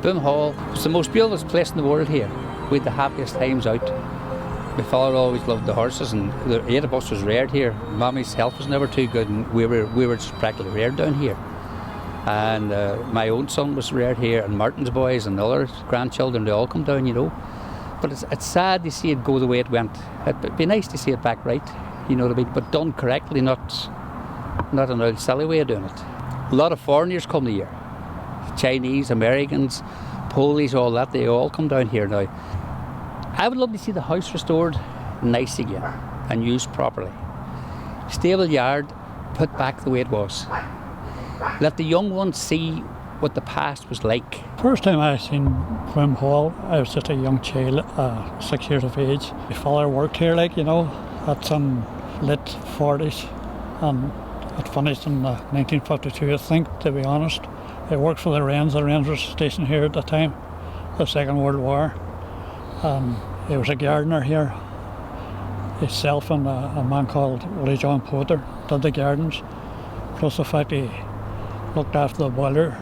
Boomhall was the most beautiful place in the world here. We had the happiest times out. My father always loved the horses, and the 8 of us was reared here. Mommy's health was never too good, and we were just practically reared down here. And my own son was reared here, and Martin's boys and other grandchildren, they all come down, you know. But it's sad to see it go the way it went. It'd be nice to see it back right, you know what I mean, but done correctly, not an old silly way of doing it. A lot of foreigners come here. Chinese, Americans, Polish, all that, they all come down here now. I would love to see the house restored nice again and used properly. Stable yard, put back the way it was. Let the young ones see what the past was like. First time I seen Boomhall, I was just a young child, 6 years of age. My father worked here, like, you know, at some late 40s, and it finished in 1952, I think, to be honest. I worked for the Wrens. The Wrens were stationed here at the time, the Second World War. He was a gardener here. Himself and a man called Willie John Porter did the gardens. Plus the fact he looked after the boiler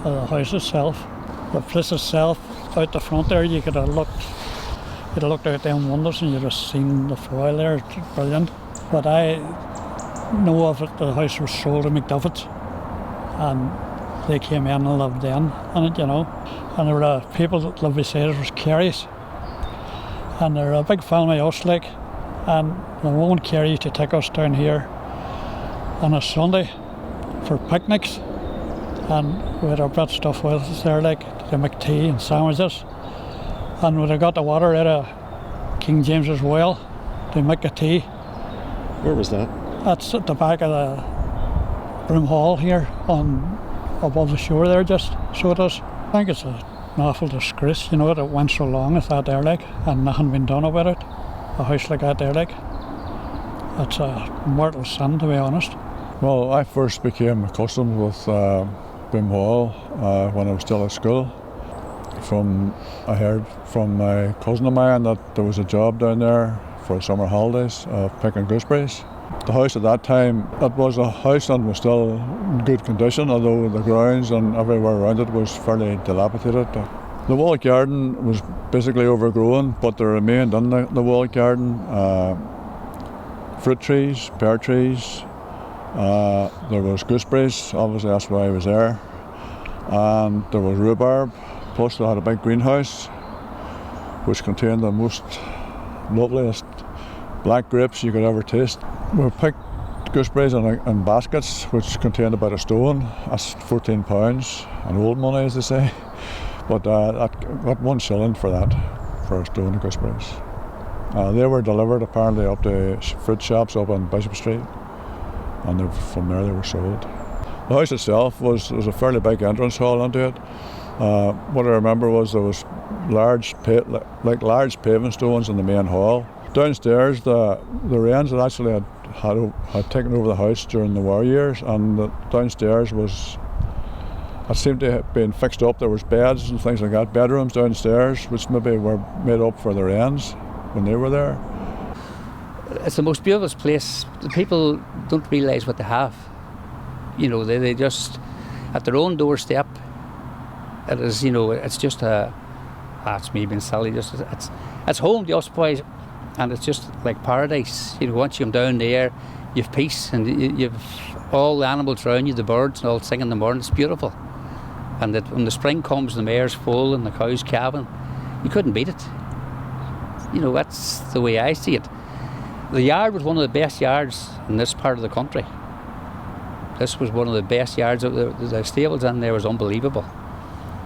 of the house itself. The place itself, out the front there, you could have looked out them windows and you'd have seen the foil there. It's brilliant. But I know of it, the house was sold to McDuffit's, and they came in and lived in it, you know. And there were people that lived beside us was Kerrys. And they're a big family us, like. And the woman Kerry used to take us down here on a Sunday for picnics. And we had our bit stuff with us there, like, to make tea and sandwiches. And when they got the water out of King James's well to make the tea. Where was that? That's at the back of the Boomhall here, above the shore there, just so it is. I think it's an awful disgrace, you know, that it went so long as that there, like, and nothing been done about it. A house like that there, like, it's a mortal sin, to be honest. Well, I first became accustomed with Boomhall when I was still at school. I heard from my cousin of mine that there was a job down there for summer holidays picking gooseberries. The house at that time, it was a house that was still in good condition, although the grounds and everywhere around it was fairly dilapidated. The walled garden was basically overgrown, but there remained in the walled garden fruit trees, pear trees, there was gooseberries, obviously that's why I was there, and there was rhubarb, plus they had a big greenhouse which contained the most loveliest black grapes you could ever taste. We picked gooseberries in baskets which contained about a stone. That's £14, an old money as they say, but I got 1 shilling for that, for a stone of gooseberries. They were delivered apparently up to fruit shops up on Bishop Street, and from there they were sold. The house itself was a fairly big entrance hall into it. What I remember was there was large paving stones in the main hall. Downstairs, the Wrens had had taken over the house during the war years, and downstairs it seemed to have been fixed up. There was beds and things like that, bedrooms downstairs, which maybe were made up for the Wrens when they were there. It's the most beautiful place. The people don't realise what they have. You know, they just, at their own doorstep, it is, you know, it's just it's me being silly, it's home to us boys, and it's just like paradise. You know, once you come down there, you've peace, and you've all the animals around you, the birds and all singing in the morning. It's beautiful. And that when the spring comes, the mare's full and the cow's calving, you couldn't beat it. You know, that's the way I see it. The yard was one of the best yards in this part of the country. This was one of the best yards. The stables in there was unbelievable.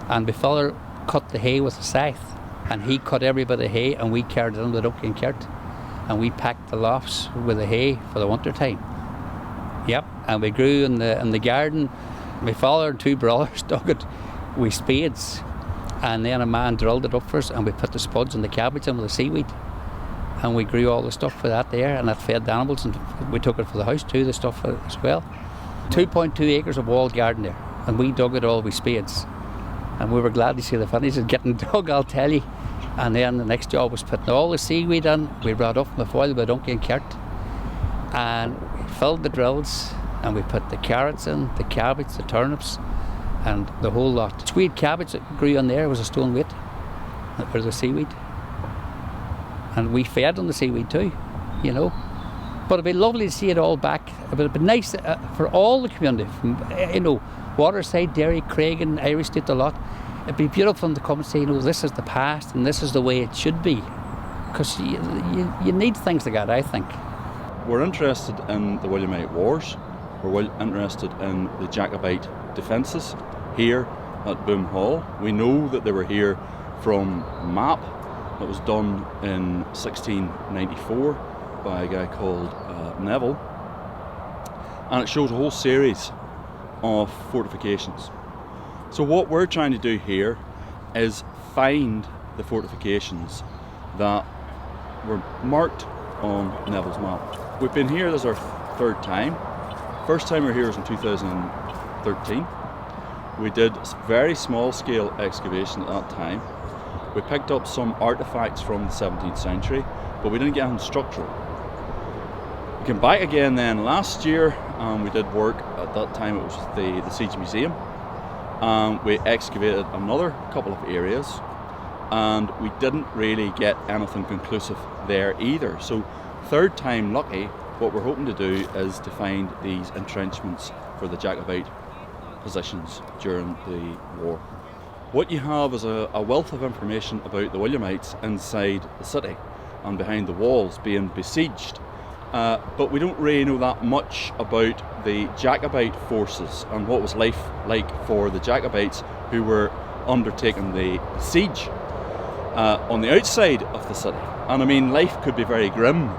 And my father cut the hay with a scythe, and he cut every bit of hay, and we carried it in the donkey and cart, and we packed the lofts with the hay for the winter time. Yep, and we grew in the garden. My father and two brothers dug it with spades, and then a man drilled it up for us, and we put the spuds and the cabbage in with the seaweed, and we grew all the stuff for that there, and that fed the animals, and we took it for the house too, the stuff as well. 2.2 acres of walled garden there, and we dug it all with spades, and we were glad to see the finish of getting dug, I'll tell you. And then the next job was putting all the seaweed in. We brought up my foil with a donkey and cart, and we filled the drills, and we put the carrots in, the cabbage, the turnips, and the whole lot. The sweet cabbage that grew on there was a stone weight for the seaweed, and we fed on the seaweed too, you know. But it'd be lovely to see it all back. It'd be nice for all the community, from, you know, Waterside, Derry, Craigan, Irish State, a lot. It'd be beautiful to come and say, you know, this is the past and this is the way it should be. Because you need things like that, I think. We're interested in the Williamite Wars. We're interested in the Jacobite defences here at Boomhall. We know that they were here from a map that was done in 1694 by a guy called Neville. And it shows a whole series of fortifications. So what we're trying to do here is find the fortifications that were marked on Neville's map. We've been here, this is our third time. First time we were here was in 2013. We did very small scale excavation at that time. We picked up some artefacts from the 17th century, but we didn't get anything structural. We came back again then last year, and we did work. At that time it was the Siege Museum. We excavated another couple of areas, and we didn't really get anything conclusive there either. So third time lucky, what we're hoping to do is to find these entrenchments for the Jacobite positions during the war. What you have is a wealth of information about the Williamites inside the city and behind the walls being besieged. But we don't really know that much about the Jacobite forces and what was life like for the Jacobites who were undertaking the siege on the outside of the city. And I mean, life could be very grim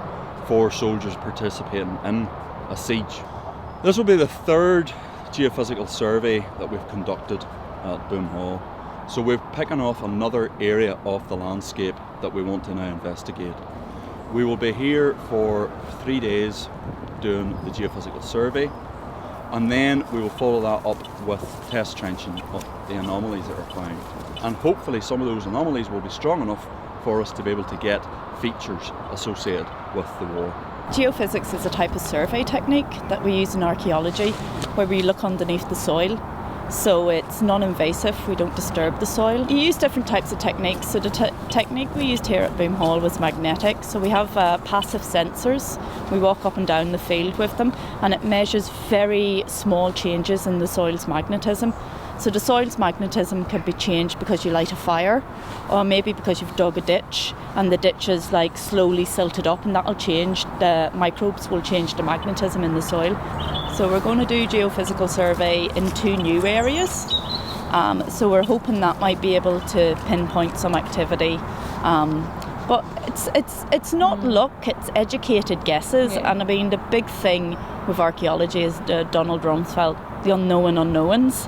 for soldiers participating in a siege. This will be the third geophysical survey that we've conducted at Boomhall. So we're picking off another area of the landscape that we want to now investigate. We will be here for 3 days doing the geophysical survey, and then we will follow that up with test trenching of the anomalies that are found. And hopefully some of those anomalies will be strong enough for us to be able to get features associated with the war. Geophysics is a type of survey technique that we use in archaeology, where we look underneath the soil. So it's non-invasive, we don't disturb the soil. You use different types of techniques. So the technique we used here at Boomhall was magnetic. So we have passive sensors. We walk up and down the field with them, and it measures very small changes in the soil's magnetism. So the soil's magnetism can be changed because you light a fire, or maybe because you've dug a ditch and the ditch is like slowly silted up, and that'll change, the microbes will change the magnetism in the soil. So we're going to do geophysical survey in 2 new areas. So we're hoping that might be able to pinpoint some activity. But it's not luck, it's educated guesses. Yeah. And I mean, the big thing with archaeology is Donald Rumsfeld, the unknown unknowns.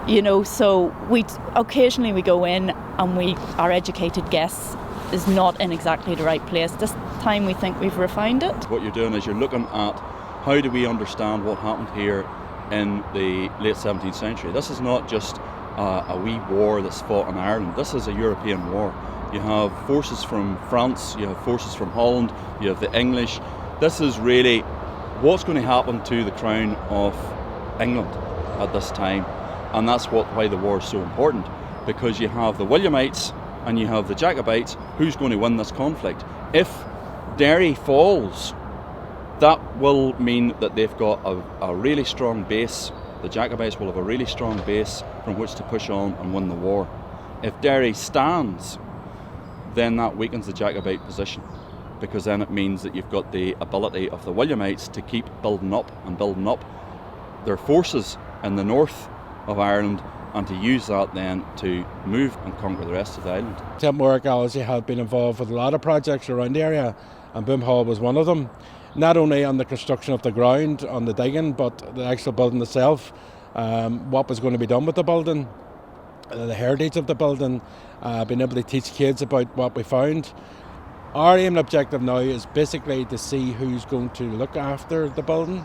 You know, so we occasionally we go in and our educated guess is not in exactly the right place. This time we think we've refined it. What you're doing is you're looking at how do we understand what happened here in the late 17th century. This is not just a wee war that's fought in Ireland. This is a European war. You have forces from France, you have forces from Holland, you have the English. This is really what's going to happen to the crown of England at this time. And that's why the war is so important, because you have the Williamites and you have the Jacobites. Who's going to win this conflict? If Derry falls, that will mean that they've got a really strong base. The Jacobites will have a really strong base from which to push on and win the war. If Derry stands, then that weakens the Jacobite position, because then it means that you've got the ability of the Williamites to keep building up and building up their forces in the north of Ireland and to use that then to move and conquer the rest of the island. Templemore Archaeology have been involved with a lot of projects around the area, and Boomhall was one of them. Not only on the construction of the ground, on the digging, but the actual building itself, what was going to be done with the building, the heritage of the building, being able to teach kids about what we found. Our aim and objective now is basically to see who's going to look after the building,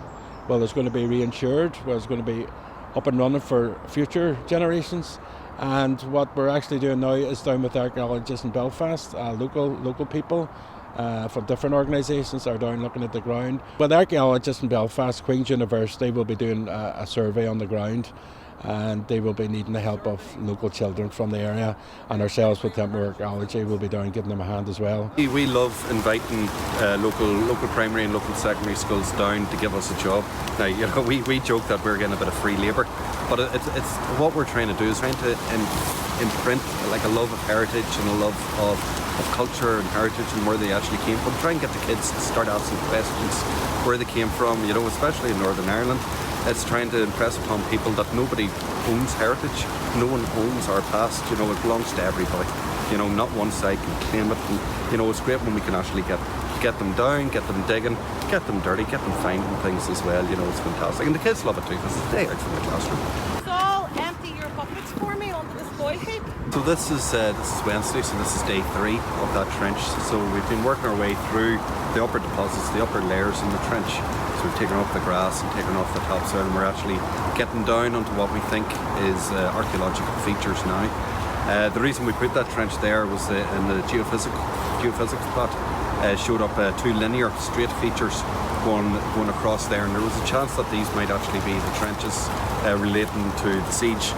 whether it's going to be reinsured, whether it's going to be up and running for future generations. And what we're actually doing now is down with archaeologists in Belfast, local people from different organisations are down looking at the ground. With archaeologists in Belfast, Queen's University will be doing a survey on the ground, and they will be needing the help of local children from the area, and ourselves with Templemore Archaeology will be down giving them a hand as well. We love inviting local primary and local secondary schools down to give us a job. Now, we joke that we're getting a bit of free labour, but it's what we're trying to do is trying to imprint like a love of heritage and a love of culture and heritage and where they actually came from. Try and get the kids to start asking questions where they came from, especially in Northern Ireland. It's trying to impress upon people that nobody owns heritage, no one owns our past, it belongs to everybody. Not one side can claim it. And, it's great when we can actually get them down, get them digging, get them dirty, get them finding things as well. It's fantastic. And the kids love it too because it's a day out from the classroom. So, empty your buckets for me onto the spoil heap. So this is Wednesday, so this is day 3 of that trench. So we've been working our way through the upper deposits, the upper layers in the trench. So we've taken off the grass and taken off the topsoil, and we're actually getting down onto what we think is archaeological features now. The reason we put that trench there was in the geophysics plot showed up 2 linear straight features going across there, and there was a chance that these might actually be the trenches relating to the siege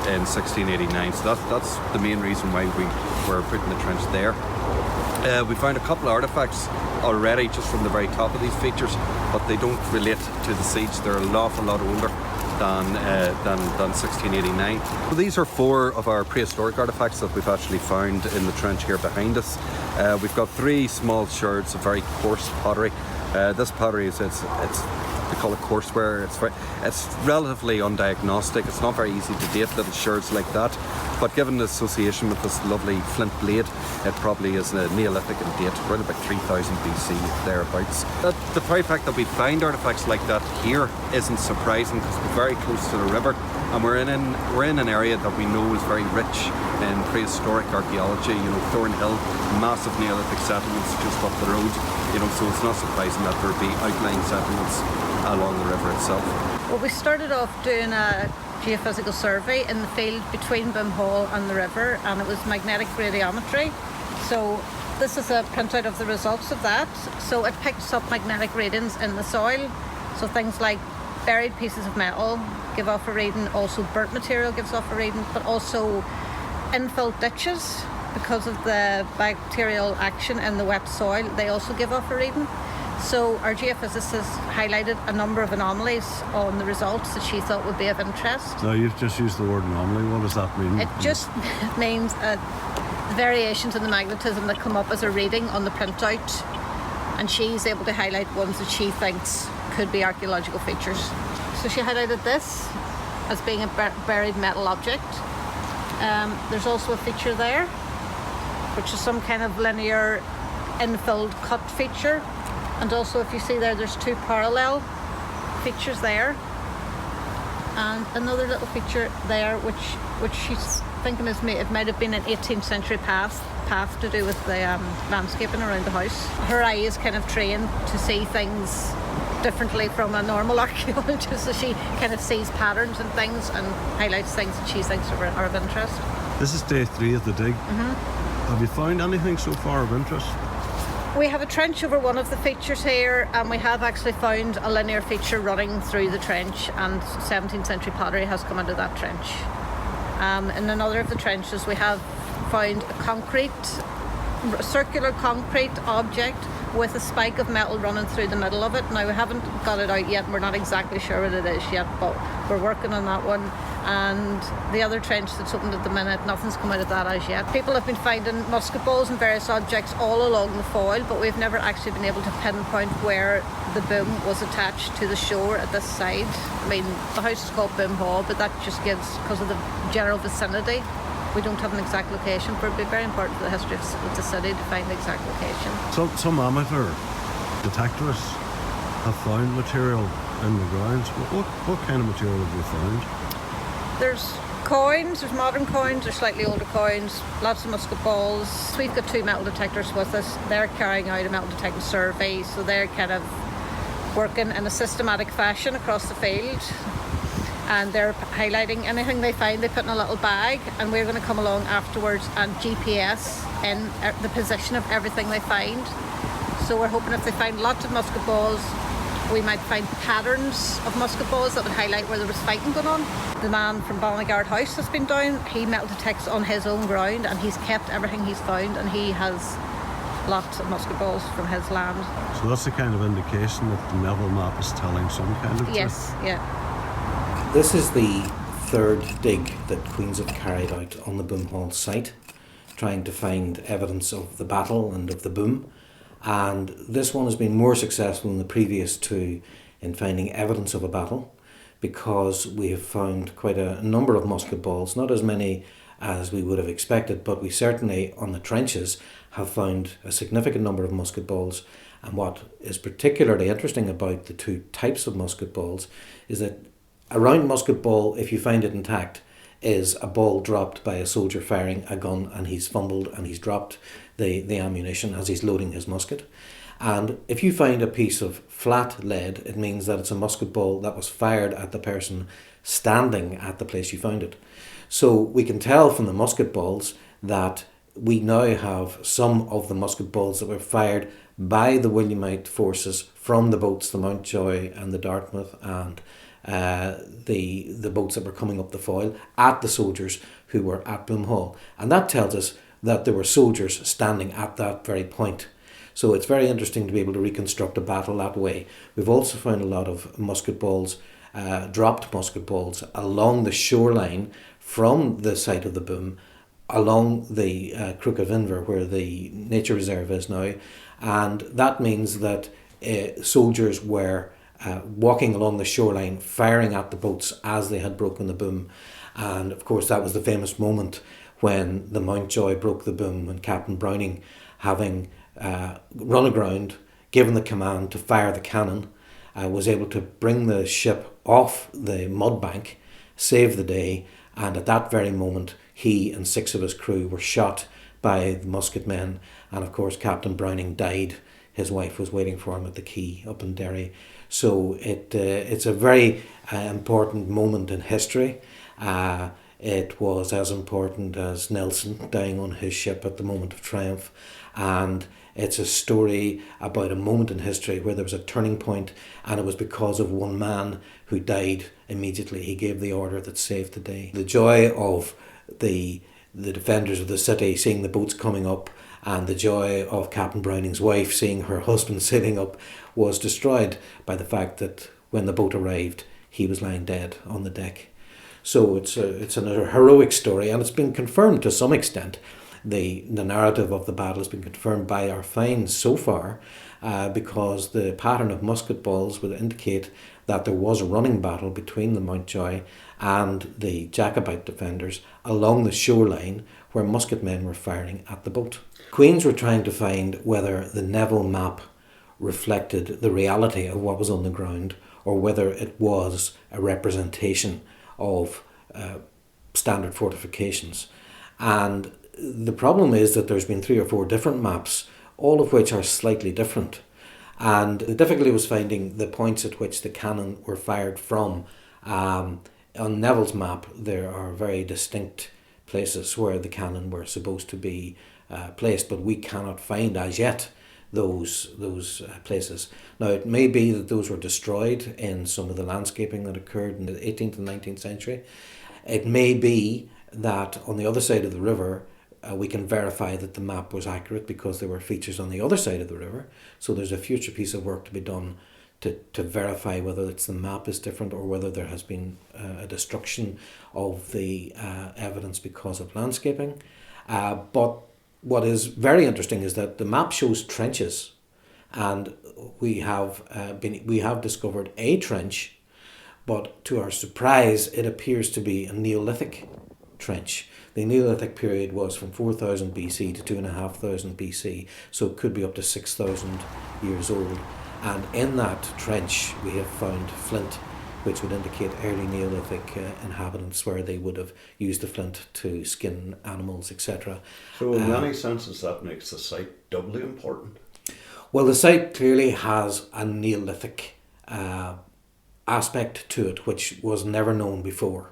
in 1689. So that's the main reason why we were putting the trench there. We found a couple of artefacts already just from the very top of these features, but they don't relate to the siege. They're an awful lot older than 1689. So these are 4 of our prehistoric artefacts that we've actually found in the trench here behind us. We've got 3 small sherds of very coarse pottery. This pottery is we call it courseware. It's relatively undiagnostic. It's not very easy to date little sherds like that. But given the association with this lovely flint blade, it probably is a Neolithic in date, around about 3000 BC, thereabouts. The very fact that we find artefacts like that here isn't surprising because we're very close to the river, and we're in an area that we know is very rich in prehistoric archaeology. Thornhill, massive Neolithic settlements just up the road. So it's not surprising that there would be outlying settlements along the river itself. Well, we started off doing a geophysical survey in the field between Boomhall and the river, and it was magnetic radiometry. So this is a printout of the results of that. So it picks up magnetic readings in the soil. So things like buried pieces of metal give off a reading, also burnt material gives off a reading, but also infill ditches, because of the bacterial action in the wet soil, they also give off a reading. So our geophysicist highlighted a number of anomalies on the results that she thought would be of interest. No, you've just used the word anomaly. What does that mean? It just means the variations in the magnetism that come up as a reading on the printout, and she's able to highlight ones that she thinks could be archaeological features. So she highlighted this as being a buried metal object. There's also a feature there, which is some kind of linear infilled cut feature. And also, if you see there's 2 parallel features there, and another little feature there, which she's thinking it might have been an 18th century path to do with the landscaping around the house. Her eye is kind of trained to see things differently from a normal archaeologist, so she kind of sees patterns and things and highlights things that she thinks are of interest. This is day 3 of the dig. Mm-hmm. Have you found anything so far of interest? We have a trench over one of the features here, and we have actually found a linear feature running through the trench, and 17th century pottery has come into that trench. In another of the trenches we have found a circular concrete object with a spike of metal running through the middle of it. Now, we haven't got it out yet, and we're not exactly sure what it is yet, but we're working on that one. and the other trench that's opened at the minute, nothing's come out of that as yet. People have been finding musket balls and various objects all along the foil, but we've never actually been able to pinpoint where the boom was attached to the shore at this side. I mean, the house is called Boomhall, but that just gives, because of the general vicinity, we don't have an exact location, but it'd be very important for the history of the city to find the exact location. Some amateur detectors have found material in the grounds. What kind of material have you found? There's coins, there's modern coins, there's slightly older coins, lots of musket balls. We've got 2 metal detectors with us. They're carrying out a metal detecting survey, so they're kind of working in a systematic fashion across the field, and they're highlighting anything they find. They put in a little bag, and we're going to come along afterwards and GPS in the position of everything they find. So we're hoping if they find lots of musket balls, we might find patterns of musket balls that would highlight where there was fighting going on. The man from Ballinagard House has been down. He metal detects on his own ground, and he's kept everything he's found, and he has lots of musket balls from his land. So that's the kind of indication that the Neville map is telling some kind of truth. Yes, yeah. This is the 3rd dig that Queen's have carried out on the Boomhall site, trying to find evidence of the battle and of the boom. And this one has been more successful than the previous 2 in finding evidence of a battle, because we have found quite a number of musket balls, not as many as we would have expected, but we certainly on the trenches have found a significant number of musket balls. And what is particularly interesting about the 2 types of musket balls is that a round musket ball, if you find it intact, is a ball dropped by a soldier firing a gun, and he's fumbled and he's dropped the ammunition as he's loading his musket. And if you find a piece of flat lead, it means that it's a musket ball that was fired at the person standing at the place you found it. So we can tell from the musket balls that we now have some of the musket balls that were fired by the Williamite forces from the boats, the Mountjoy and the Dartmouth, and the boats that were coming up the foil at the soldiers who were at Boomhall. And that tells us that there were soldiers standing at that very point. So it's very interesting to be able to reconstruct a battle that way. We've also found a lot of musket balls, dropped musket balls, along the shoreline from the site of the boom, along the Crook of Inver, where the nature reserve is now. And that means that soldiers were walking along the shoreline, firing at the boats as they had broken the boom. And of course that was the famous moment when the Mountjoy broke the boom, when Captain Browning, having run aground, given the command to fire the cannon, was able to bring the ship off the mudbank, save the day, and at that very moment he and 6 of his crew were shot by the musket men, and of course Captain Browning died. His wife was waiting for him at the quay up in Derry. So it's a very important moment in history. It was as important as Nelson dying on his ship at the moment of triumph, and it's a story about a moment in history where there was a turning point, and it was because of one man who died immediately. He gave the order that saved the day. The joy of the defenders of the city seeing the boats coming up, and the joy of Captain Browning's wife seeing her husband sitting up, was destroyed by the fact that when the boat arrived he was lying dead on the deck. So it's a heroic story, and it's been confirmed to some extent. The narrative of the battle has been confirmed by our finds so far, because the pattern of musket balls would indicate that there was a running battle between the Mountjoy and the Jacobite defenders along the shoreline where musket men were firing at the boat. Queens were trying to find whether the Neville map reflected the reality of what was on the ground, or whether it was a representation of standard fortifications. And the problem is that there's been 3 or 4 different maps, all of which are slightly different. And the difficulty was finding the points at which the cannon were fired from. On Neville's map, there are very distinct places where the cannon were supposed to be placed, but we cannot find as yet those places. Now, it may be that those were destroyed in some of the landscaping that occurred in the 18th and 19th century. It may be that on the other side of the river, we can verify that the map was accurate because there were features on the other side of the river. So there's a future piece of work to be done to verify whether it's the map is different or whether there has been a destruction of the evidence because of landscaping. But what is very interesting is that the map shows trenches, and we have discovered a trench, but to our surprise, it appears to be a Neolithic trench. The Neolithic period was from 4000 BC to 2500 BC, so it could be up to 6000 years old. And in that trench, we have found flint, which would indicate early Neolithic inhabitants, where they would have used the flint to skin animals, etc. So in many senses that makes the site doubly important. Well, the site clearly has a Neolithic aspect to it, which was never known before.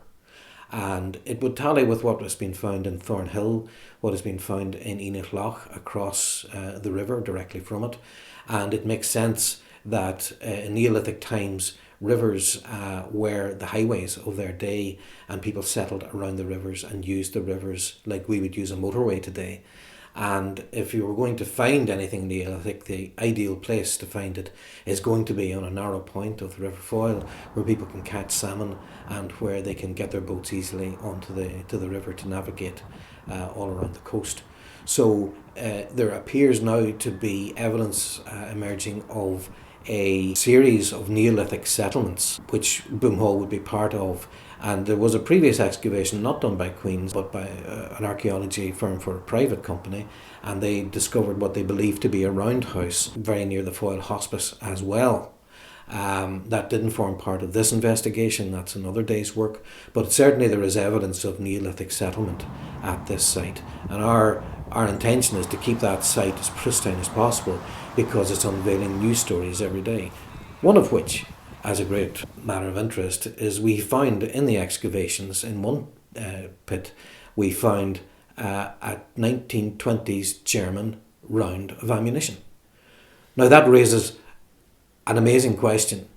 And it would tally with what has been found in Thornhill, what has been found in Enoch Loch across the river directly from it. And it makes sense that in Neolithic times, rivers were the highways of their day, and people settled around the rivers and used the rivers like we would use a motorway today. And if you were going to find anything Neolithic, the ideal place to find it is going to be on a narrow point of the River Foyle, where people can catch salmon and where they can get their boats easily onto the river to navigate all around the coast. So there appears now to be evidence emerging of a series of Neolithic settlements, which Boomhall would be part of. And there was a previous excavation, not done by Queen's, but by an archaeology firm for a private company, and they discovered what they believed to be a roundhouse very near the Foyle Hospice as well. That didn't form part of this investigation, that's another day's work, but certainly there is evidence of Neolithic settlement at this site. And our intention is to keep that site as pristine as possible, because it's unveiling new stories every day. One of which, as a great matter of interest, is we found in the excavations in one pit, we found a 1920s German round of ammunition. Now that raises an amazing question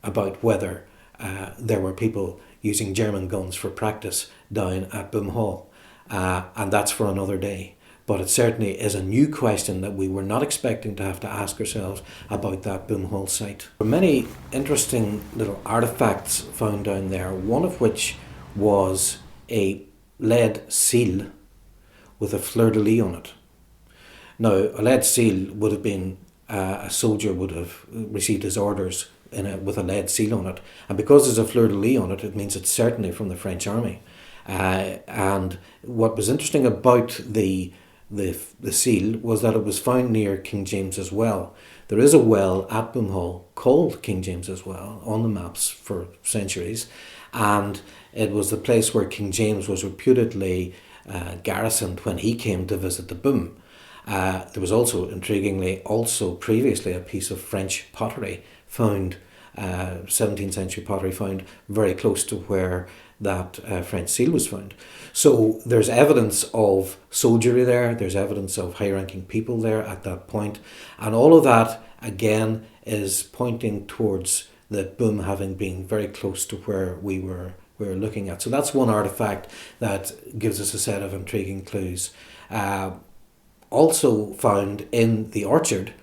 about whether there were people using German guns for practice down at Boomhall, and that's for another day. But it certainly is a new question that we were not expecting to have to ask ourselves about that Boomhall site. There were many interesting little artefacts found down there, one of which was a lead seal with a fleur-de-lis on it. Now, a lead seal would have been, a soldier would have received his orders with a lead seal on it. And because there's a fleur-de-lis on it, it means it's certainly from the French army. And what was interesting about the seal was that it was found near King James's Well. There is a well at Boomhall called King James's Well on the maps for centuries, and it was the place where King James was reputedly garrisoned when he came to visit the Boom. There was also, intriguingly, previously a piece of French pottery found, 17th century pottery found very close to where that French seal was found. So there's evidence of soldiery there, there's evidence of high-ranking people there at that point, and all of that, again, is pointing towards the Boom having been very close to where we were looking at. So that's one artefact that gives us a set of intriguing clues. Also found in the orchard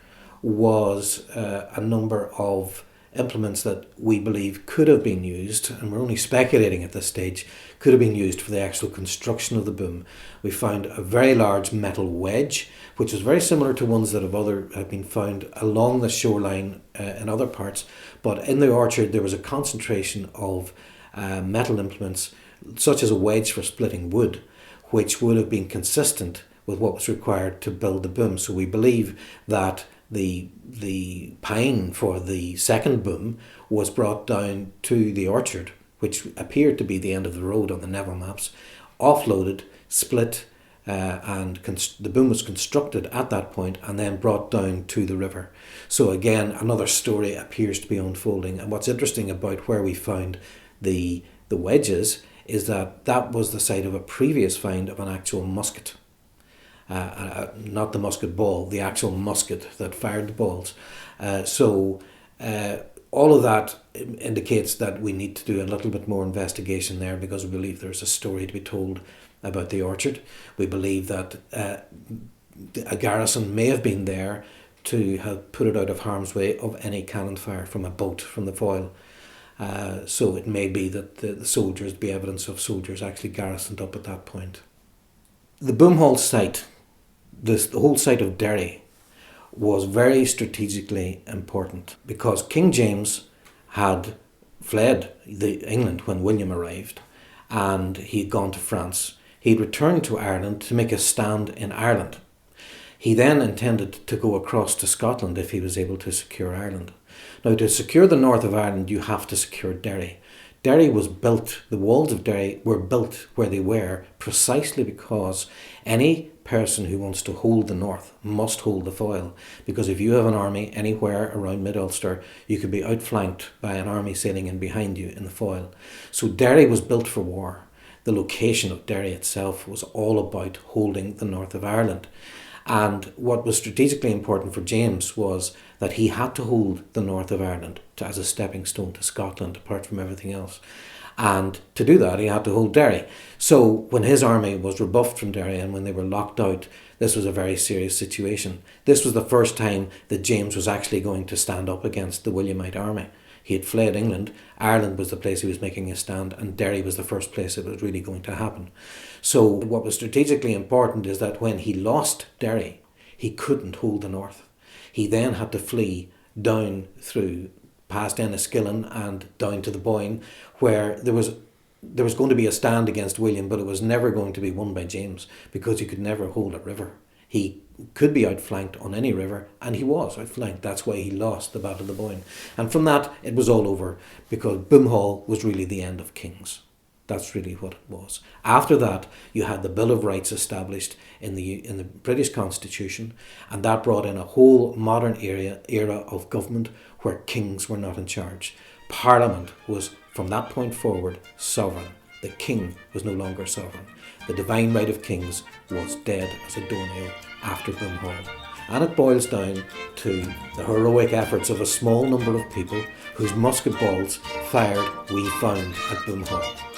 was a number of implements that we believe could have been used, and we're only speculating at this stage, could have been used for the actual construction of the Boom. We found a very large metal wedge, which was very similar to ones that have been found along the shoreline in other parts, but in the orchard there was a concentration of metal implements, such as a wedge for splitting wood, which would have been consistent with what was required to build the Boom. So we believe that the pine for the second Boom was brought down to the orchard, which appeared to be the end of the road on the Neville maps, offloaded, split, and the Boom was constructed at that point and then brought down to the river. So again, another story appears to be unfolding. And what's interesting about where we found the wedges is that that was the site of a previous find of an actual musket. Not the musket ball, the actual musket that fired the balls. So all of that indicates that we need to do a little bit more investigation there, because we believe there's a story to be told about the orchard. We believe that a garrison may have been there to have put it out of harm's way of any cannon fire from a boat, from the foil. So it may be that the soldiers, be evidence of soldiers actually garrisoned up at that point. The Boomhall site, the whole site of Derry, was very strategically important because King James had fled England when William arrived, and he'd gone to France. He'd returned to Ireland to make a stand in Ireland. He then intended to go across to Scotland if he was able to secure Ireland. Now, to secure the north of Ireland, you have to secure Derry. Derry was built, the walls of Derry were built where they were precisely because any person who wants to hold the north must hold the foil. Because if you have an army anywhere around Mid-Ulster, you could be outflanked by an army sailing in behind you in the foil. So Derry was built for war. The location of Derry itself was all about holding the north of Ireland. And what was strategically important for James was that he had to hold the north of Ireland as a stepping stone to Scotland, apart from everything else. And to do that, he had to hold Derry. So when his army was rebuffed from Derry and when they were locked out, this was a very serious situation. This was the first time that James was actually going to stand up against the Williamite army. He had fled England. Ireland was the place he was making a stand, and Derry was the first place it was really going to happen. So what was strategically important is that when he lost Derry, he couldn't hold the north. He then had to flee down through past Enniskillen and down to the Boyne, where there was going to be a stand against William, but it was never going to be won by James because he could never hold a river. He could be outflanked on any river, and he was outflanked. That's why he lost the Battle of the Boyne. And from that, it was all over, because Boomhall was really the end of kings. That's really what it was. After that, you had the Bill of Rights established in the British Constitution, and that brought in a whole modern era of government where kings were not in charge. Parliament was, from that point forward, sovereign. The king was no longer sovereign. The divine right of kings was dead as a doornail after Boomhall. And it boils down to the heroic efforts of a small number of people whose musket balls fired we found at Boomhall.